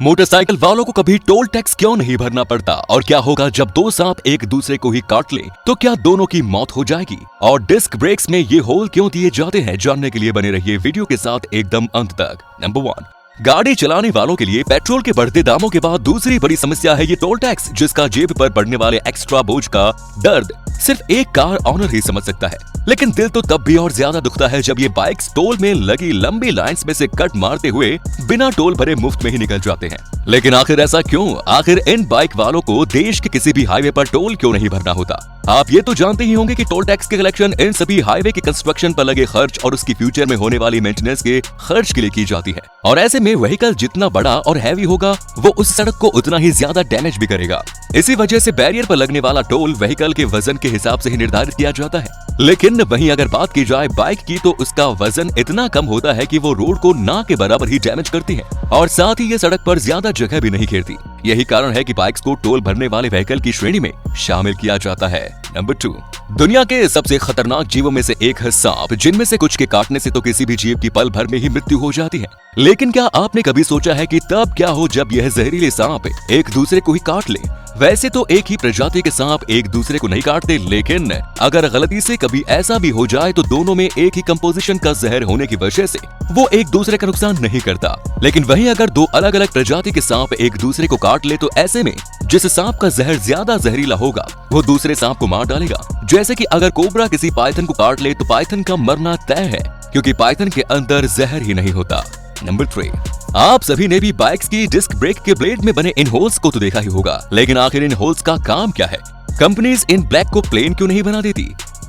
Motorcycle वालों को कभी टोल टैक्स क्यों नहीं भरना पड़ता और क्या होगा जब दो सांप एक दूसरे को ही काट ले तो क्या दोनों की मौत हो जाएगी? और डिस्क ब्रेक्स में ये होल क्यों दिए जाते हैं, जानने के लिए बने रहिए वीडियो के साथ एकदम अंत तक। नंबर 1, गाड़ी चलाने वालों के लिए पेट्रोल के बढ़ते दामों के बाद दूसरी बड़ी समस्या है ये टोल टैक्स, जिसका जेब पर पड़ने वाले एक्स्ट्रा बोझ का दर्द सिर्फ एक कार ऑनर ही समझ सकता है। लेकिन दिल तो तब भी और ज्यादा दुखता है जब ये बाइक्स टोल में लगी लंबी लाइंस में से कट मारते हुए बिना टोल भरे मुफ्त में ही निकल जाते हैं। लेकिन आखिर ऐसा क्यों? आखिर इन बाइक वालों को देश के किसी भी हाईवे पर टोल क्यों नहीं भरना होता? आप ये तो जानते ही होंगे कि टोल टैक्स के कलेक्शन इन सभी हाईवे के कंस्ट्रक्शन पर लगे खर्च और उसकी फ्यूचर में होने वाली मेंटेनेंस के खर्च के लिए की जाती है। और ऐसे में व्हीकल जितना बड़ा और हैवी होगा वो उस सड़क को उतना ही ज्यादा डैमेज भी करेगा। इसी वजह से बैरियर पर लगने वाला टोल व्हीकल के वजन के हिसाब से ही निर्धारित किया जाता है। लेकिन वहीं अगर बात की जाए बाइक की तो उसका वजन इतना कम होता है कि वो रोड को ना के बराबर ही डैमेज करती है और साथ ही ये सड़क पर ज्यादा जगह भी नहीं घेरती। यही कारण है कि बाइक्स को टोल भरने वाले व्हीकल की श्रेणी में शामिल किया जाता है। नंबर 2, दुनिया के सबसे खतरनाक जीवों में से एक है सांप, जिनमें से कुछ के काटने से तो किसी भी जीव की पल भर में ही मृत्यु हो जाती है। लेकिन क्या आपने कभी सोचा है कि तब क्या हो जब यह जहरीले सांप एक दूसरे को ही काट ले? वैसे तो एक ही प्रजाति के सांप एक दूसरे को नहीं काटते, लेकिन अगर गलती से कभी ऐसा भी हो जाए तो दोनों में एक ही कंपोजिशन का जहर होने की वजह से वो एक दूसरे का नुकसान नहीं करता। लेकिन वहीं अगर दो अलग अलग प्रजाति के सांप एक दूसरे को काट ले तो ऐसे में जिस सांप का जहर ज्यादा जहरीला होगा वो दूसरे सांप को मार डालेगा। जैसे कि अगर कोबरा किसी पाइथन को काट ले तो पाइथन का मरना तय है, क्योंकि पाइथन के अंदर जहर ही नहीं होता। नंबर 3, आप सभी ने भी बाइक्स की डिस्क ब्रेक के ब्लेड में बने इन होल्स को तो देखा ही होगा, लेकिन आखिर इन होल्स का काम क्या है? कंपनीज इन ब्लैक को प्लेन क्यों नहीं बना देती,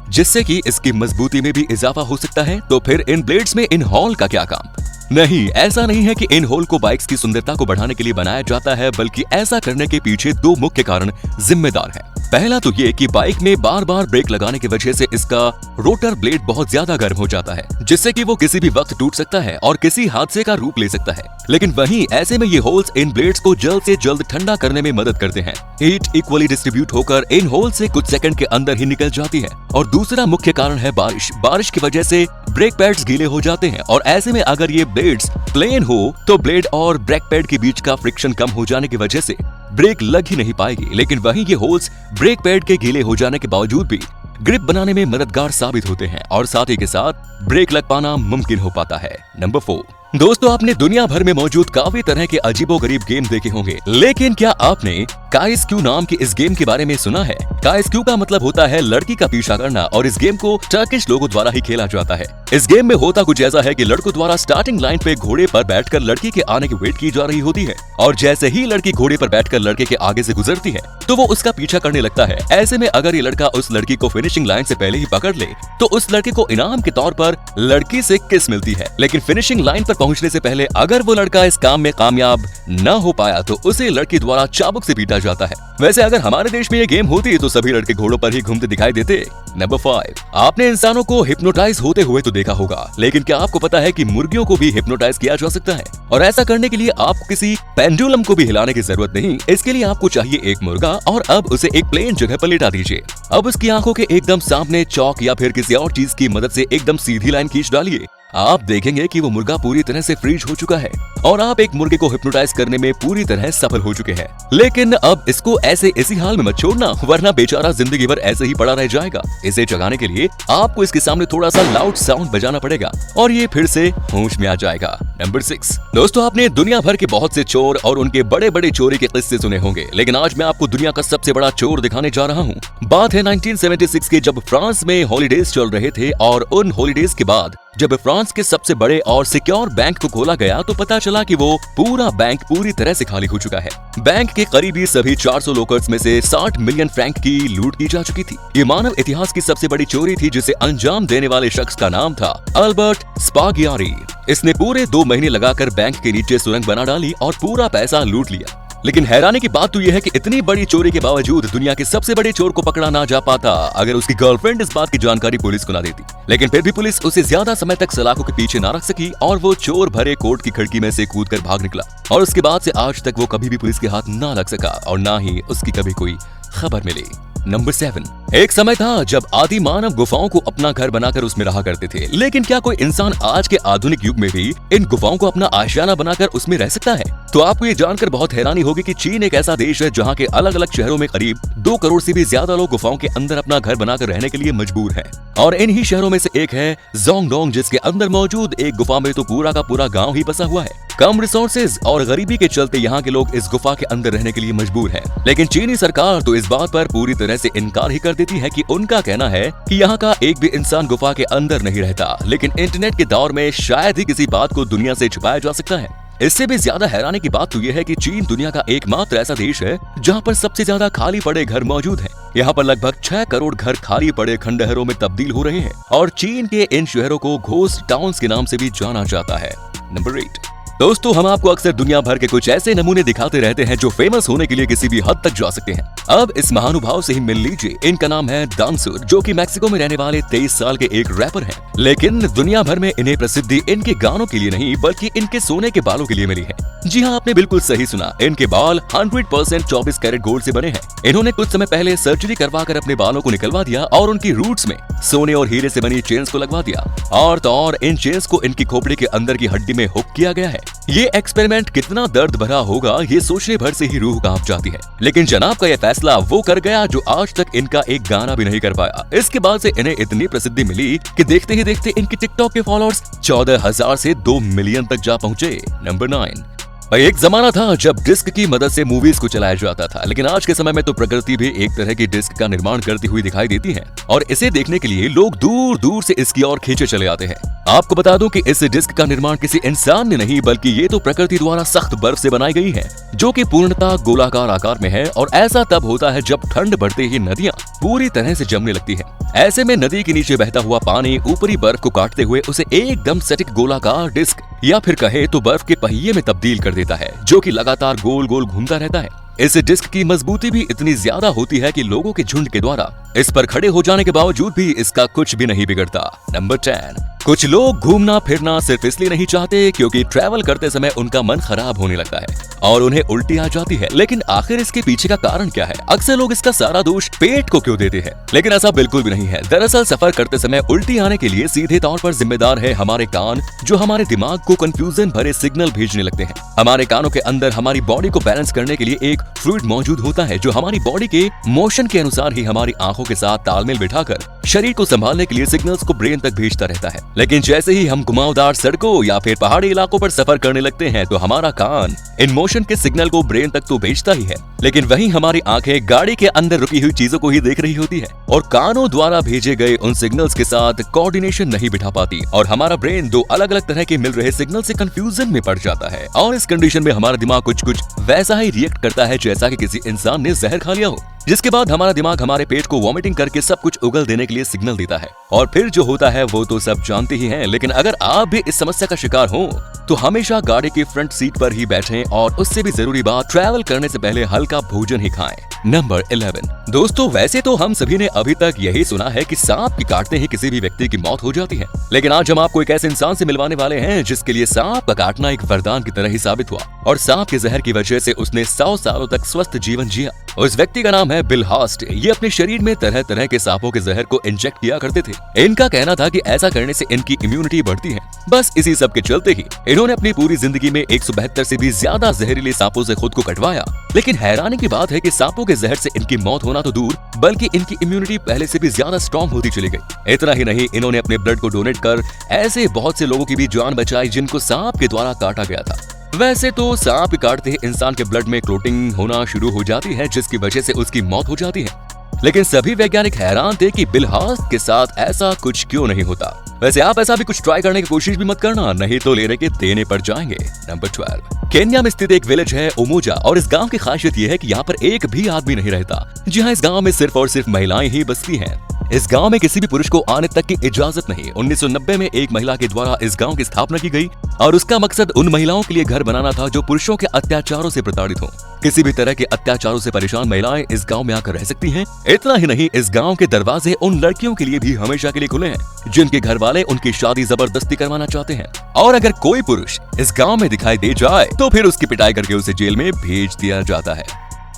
जिससे कि इसकी मजबूती में भी इजाफा हो सकता है? तो फिर इन ब्लेड्स में इन होल का क्या काम? नहीं, ऐसा नहीं है कि इन होल को बाइक्स की सुंदरता को बढ़ाने के लिए बनाया जाता है, बल्कि ऐसा करने के पीछे दो मुख्य कारण जिम्मेदार हैं। पहला तो ये कि बाइक में बार बार ब्रेक लगाने की वजह से इसका रोटर ब्लेड बहुत ज्यादा गर्म हो जाता है, जिससे कि वो किसी भी वक्त टूट सकता है और किसी हादसे का रूप ले सकता है। लेकिन वहीं ऐसे में ये होल्स इन ब्लेड्स को जल्द से जल्द ठंडा करने में मदद करते हैं। हीट इक्वली डिस्ट्रीब्यूट होकर इन होल से कुछ सेकंड के अंदर ही निकल जाती है। और दूसरा मुख्य कारण है बारिश की वजह से ब्रेक पैड्स गीले हो जाते हैं और ऐसे में अगर ये ब्लेड्स प्लेन हो तो ब्लेड और ब्रेक पैड के बीच का फ्रिक्शन कम हो जाने की वजह से ब्रेक लग ही नहीं पाएगी। लेकिन वहीं ये होल्स ब्रेक पैड के गीले हो जाने के बावजूद भी ग्रिप बनाने में मददगार साबित होते हैं और साथ ही के साथ ब्रेक लग पाना मुमकिन हो पाता है। नंबर 4, दोस्तों आपने दुनिया भर में मौजूद काफी तरह के अजीबोगरीब गेम देखे होंगे, लेकिन क्या आपने काइस्क्यू नाम के इस गेम के बारे में सुना है? काइस्क्यू का मतलब होता है लड़की का पीछा करना और इस गेम को टर्किश लोगों द्वारा ही खेला जाता है। इस गेम में होता कुछ ऐसा है कि लड़कों द्वारा स्टार्टिंग लाइन पे घोड़े पर बैठकर लड़की के आने की वेट की जा रही होती है और जैसे ही लड़की घोड़े पर बैठकर लड़के के आगे से गुजरती है तो वो उसका पीछा करने लगता है। ऐसे में अगर ये लड़का उस लड़की को फिनिशिंग लाइन से पहले ही पकड़ ले तो उस लड़के को इनाम के तौर पर लड़की से किस मिलती है। लेकिन फिनिशिंग लाइन पर पहुंचने से पहले अगर वो लड़का इस काम में कामयाब न हो पाया तो उसे लड़की द्वारा चाबुक से पीटा जाता है। वैसे अगर हमारे देश में ये गेम होती तो सभी लड़के घोड़ों पर ही घूमते दिखाई देते। नंबर 5, आपने इंसानों को हिप्नोटाइज होते हुए तो देखा होगा, लेकिन क्या आपको पता है कि मुर्गियों को भी हिप्नोटाइज किया जा सकता है? और ऐसा करने के लिए आपको किसी पेंडुलम को भी हिलाने की जरूरत नहीं। इसके लिए आपको चाहिए एक मुर्गा और अब उसे एक प्लेन जगह पर लेटा दीजिए। अब उसकी आंखों के एकदम सामने चौक या फिर किसी और चीज की मदद से एकदम सीधी लाइन खींच डालिए। आप देखेंगे कि वो मुर्गा पूरी तरह से फ्रीज हो चुका है और आप एक मुर्गे को हिप्नोटाइज करने में पूरी तरह सफल हो चुके हैं। लेकिन अब इसको ऐसे इसी हाल में मत छोड़ना, वरना बेचारा जिंदगी भर ऐसे ही पड़ा रह जाएगा। इसे जगाने के लिए आपको इसके सामने थोड़ा सा लाउड साउंड बजाना पड़ेगा और ये फिर से होश में आ जाएगा। नंबर 6, दोस्तों आपने दुनिया भर के बहुत से चोर और उनके बड़े बड़े चोरी के किस्से सुने होंगे, लेकिन आज मैं आपको दुनिया का सबसे बड़ा चोर दिखाने जा रहा हूँ। बात है 1976 के, जब फ्रांस में हॉलीडेज चल रहे थे और उन हॉलीडेज के बाद जब फ्रांस के सबसे बड़े और सिक्योर बैंक को खोला गया तो पता चला कि वो पूरा बैंक पूरी तरह से खाली हो चुका है। बैंक के करीबी सभी 400 लॉकर्स में से 60 मिलियन फ्रैंक की लूट की जा चुकी थी। ये मानव इतिहास की सबसे बड़ी चोरी थी, जिसे अंजाम देने वाले शख्स का नाम था अल्बर्ट स्पागियारी। इसने पूरे 2 महीने लगाकर बैंक के नीचे सुरंग बना डाली और पूरा पैसा लूट लिया। लेकिन हैरानी की बात तो यह है कि इतनी बड़ी चोरी के बावजूद दुनिया के सबसे बड़े चोर को पकड़ा ना जा पाता अगर उसकी गर्लफ्रेंड इस बात की जानकारी पुलिस को ना देती। लेकिन फिर भी पुलिस उसे ज्यादा समय तक सलाखों के पीछे ना रख सकी और वो चोर भरे कोर्ट की खिड़की में से कूदकर भाग निकला और उसके बाद से आज तक वो कभी भी पुलिस के हाथ ना लग सका और ना ही उसकी कभी कोई खबर मिली। नंबर 7, एक समय था जब आदि मानव गुफाओं को अपना घर बनाकर उसमें रहा करते थे, लेकिन क्या कोई इंसान आज के आधुनिक युग में भी इन गुफाओं को अपना आशियाना बनाकर उसमें रह सकता है? तो आपको ये जानकर बहुत हैरानी होगी कि चीन एक ऐसा देश है जहाँ के अलग अलग शहरों में करीब 2 करोड़ से भी ज्यादा लोग गुफाओं के अंदर अपना घर बनाकर रहने के लिए मजबूर हैं। और इन ही शहरों में से एक है जोंगडोंग, जिसके अंदर मौजूद एक गुफा में तो पूरा का पूरा गाँव ही बसा हुआ है। कम रिसोर्सेज और गरीबी के चलते यहाँ के लोग इस गुफा के अंदर रहने के लिए मजबूर हैं। लेकिन चीनी सरकार तो इस बात पर पूरी तरह से इनकार ही कर देती है कि उनका कहना है कि यहाँ का एक भी इंसान गुफा के अंदर नहीं रहता। लेकिन इंटरनेट के दौर में शायद ही किसी बात को दुनिया से छुपाया जा सकता है। इससे भी ज्यादा हैरानी की बात तो यह है कि चीन दुनिया का एकमात्र ऐसा देश है जहाँ पर सबसे ज्यादा खाली पड़े घर मौजूद हैं। यहाँ पर लगभग 6 करोड़ घर खाली पड़े खंडहरों में तब्दील हो रहे हैं और चीन के इन शहरों को घोस्ट टाउन्स के नाम से भी जाना जाता है। नंबर 8। दोस्तों, हम आपको अक्सर दुनिया भर के कुछ ऐसे नमूने दिखाते रहते हैं जो फेमस होने के लिए किसी भी हद तक जा सकते हैं। अब इस महानुभाव से ही मिल लीजिए। इनका नाम है डांसुर, जो कि मैक्सिको में रहने वाले 23 साल के एक रैपर हैं। लेकिन दुनिया भर में इन्हें प्रसिद्धि इनके गानों के लिए नहीं बल्कि इनके सोने के बालों के लिए मिली है। जी हाँ, आपने बिल्कुल सही सुना, इनके बाल 100% 24 कैरेट गोल्ड से बने हैं। इन्होंने कुछ समय पहले सर्जरी करवा कर अपने बालों को निकलवा दिया और उनकी रूट्स में सोने और हीरे से बनी चेन्स को लगवा दिया। और तो और इन चेन्स को इनकी खोपड़ी के अंदर की हड्डी में हुक किया गया है। ये एक्सपेरिमेंट कितना दर्द भरा होगा ये सोचने भर से ही रूह कांप जाती है। लेकिन जनाब का ये फैसला वो कर गया जो आज तक इनका एक गाना भी नहीं कर पाया। इसके बाद से इन्हें इतनी प्रसिद्धि मिली कि देखते ही देखते इनके टिकटॉक के फॉलोअर्स 14,000 से 2 मिलियन तक जा पहुंचे। नंबर 9। भाई, एक जमाना था जब डिस्क की मदद से मूवीज को चलाया जाता था, लेकिन आज के समय में तो प्रकृति भी एक तरह की डिस्क का निर्माण करती हुई दिखाई देती है और इसे देखने के लिए लोग दूर दूर से इसकी ओर खींचे चले आते हैं। आपको बता दूं कि इस डिस्क का निर्माण किसी इंसान ने नहीं बल्कि ये तो प्रकृति द्वारा सख्त बर्फ से बनाई गई है, जो कि पूर्णतः गोलाकार आकार में है। और ऐसा तब होता है जब ठंड बढ़ते ही नदियां पूरी तरह से जमने लगती है। ऐसे में नदी के नीचे बहता हुआ पानी ऊपरी बर्फ को काटते हुए उसे एकदम सटीक गोलाकार डिस्क या फिर कहे तो बर्फ के पहिए में तब्दील कर देता है, जो कि लगातार गोल गोल घूमता रहता है। इस डिस्क की मजबूती भी इतनी ज्यादा होती है कि लोगों के झुंड के द्वारा इस पर खड़े हो जाने के बावजूद भी इसका कुछ भी नहीं बिगड़ता। नंबर 10। कुछ लोग घूमना फिरना सिर्फ इसलिए नहीं चाहते क्योंकि ट्रैवल करते समय उनका मन खराब होने लगता है और उन्हें उल्टी आ जाती है। लेकिन आखिर इसके पीछे का कारण क्या है? अक्सर लोग इसका सारा दोष पेट को क्यों देते हैं, लेकिन ऐसा बिल्कुल भी नहीं है। दरअसल सफर करते समय उल्टी आने के लिए सीधे तौर पर जिम्मेदार है हमारे कान, जो हमारे दिमाग को कंफ्यूजन भरे सिग्नल भेजने लगते हैं। हमारे कानों के अंदर हमारी बॉडी को बैलेंस करने के लिए एक फ्लूइड मौजूद होता है, जो हमारी बॉडी के मोशन के अनुसार ही हमारी आंखों के साथ तालमेल बिठाकर शरीर को संभालने के लिए सिग्नल्स को ब्रेन तक भेजता रहता है। लेकिन जैसे ही हम घुमावदार सड़कों या फिर पहाड़ी इलाकों पर सफर करने लगते हैं तो हमारा कान इन मोशन के सिग्नल को ब्रेन तक तो भेजता ही है, लेकिन वहीं हमारी आंखें गाड़ी के अंदर रुकी हुई चीजों को ही देख रही होती है और कानों द्वारा भेजे गए उन सिग्नल्स के साथ कोऑर्डिनेशन नहीं बिठा पाती और हमारा ब्रेन 2 अलग अलग तरह के मिल रहे सिग्नल से कंफ्यूजन में पड़ जाता है। और इस कंडीशन में हमारा दिमाग कुछ वैसा ही रिएक्ट करता है जैसा कि किसी इंसान ने जहर खा लिया हो, जिसके बाद हमारा दिमाग हमारे पेट को वॉमिटिंग करके सब कुछ उगल देने के लिए सिग्नल देता है। और फिर जो होता है वो तो सब जानते ही हैं, लेकिन अगर आप भी इस समस्या का शिकार हो तो हमेशा गाड़ी की फ्रंट सीट पर ही बैठें और उससे भी जरूरी बात, ट्रैवल करने से पहले हल्का भोजन ही खाएं। नंबर 11। दोस्तों, वैसे तो हम सभी ने अभी तक यही सुना है कि सांप के काटने ही किसी भी व्यक्ति की मौत हो जाती है, लेकिन आज हम आपको एक ऐसे इंसान से मिलवाने वाले हैं जिसके लिए सांप का काटना एक वरदान की तरह ही साबित हुआ और सांप के जहर की वजह से उसने 100 सालों तक स्वस्थ जीवन जिया। उस व्यक्ति का नाम है बिल हास्ट। ये अपने शरीर में तरह तरह के सांपों के जहर को इंजेक्ट किया करते थे। इनका कहना था कि ऐसा करने से इनकी इम्यूनिटी बढ़ती है। बस इसी सब के चलते ही इन्होंने अपनी पूरी जिंदगी में 172 से भी ज्यादा जहरीले सांपों से खुद को कटवाया। लेकिन हैरानी की बात है कि सांपों के जहर से इनकी मौत होना तो दूर, बल्कि इनकी इम्यूनिटी पहले से भी ज्यादा स्ट्रॉन्ग होती चली गई। इतना ही नहीं, इन्होंने अपने ब्लड को डोनेट कर ऐसे बहुत से लोगों की भी जान बचाई जिनको सांप के द्वारा काटा गया था। वैसे तो सांप काटते ही इंसान के ब्लड में क्लोटिंग होना शुरू हो जाती है, जिसकी वजह से उसकी मौत हो जाती है। लेकिन सभी वैज्ञानिक हैरान थे कि बिल हास्ट के साथ ऐसा कुछ क्यों नहीं होता। वैसे आप ऐसा भी कुछ ट्राई करने की कोशिश भी मत करना, नहीं तो लेने के देने पड़ जाएंगे। नंबर 12। केन्या में स्थित एक विलेज है उमोजा और इस गांव की खासियत यह है कि यहाँ पर एक भी आदमी नहीं रहता। जी हाँ, इस गांव में सिर्फ और सिर्फ महिलाएं ही बसती हैं। इस गांव में किसी भी पुरुष को आने तक की इजाजत नहीं। 1990 में एक महिला के द्वारा इस गांव की स्थापना की गई और उसका मकसद उन महिलाओं के लिए घर बनाना था जो पुरुषों के अत्याचारों से प्रताड़ित हों। किसी भी तरह के अत्याचारों से परेशान महिलाएं इस गांव में आकर रह सकती हैं। इतना ही नहीं, इस गांव के दरवाजे उन लड़कियों के लिए भी हमेशा के लिए खुले हैं जिनके घर वाले उनकी शादी जबरदस्ती करवाना चाहते हैं। और अगर कोई पुरुष इस गांव में दिखाई दे जाए तो फिर उसकी पिटाई करके उसे जेल में भेज दिया जाता है।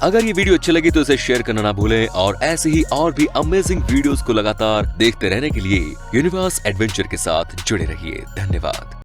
अगर ये वीडियो अच्छी लगी तो इसे शेयर करना ना भूलें और ऐसे ही और भी अमेजिंग वीडियोस को लगातार देखते रहने के लिए यूनिवर्स एडवेंचर के साथ जुड़े रहिए। धन्यवाद।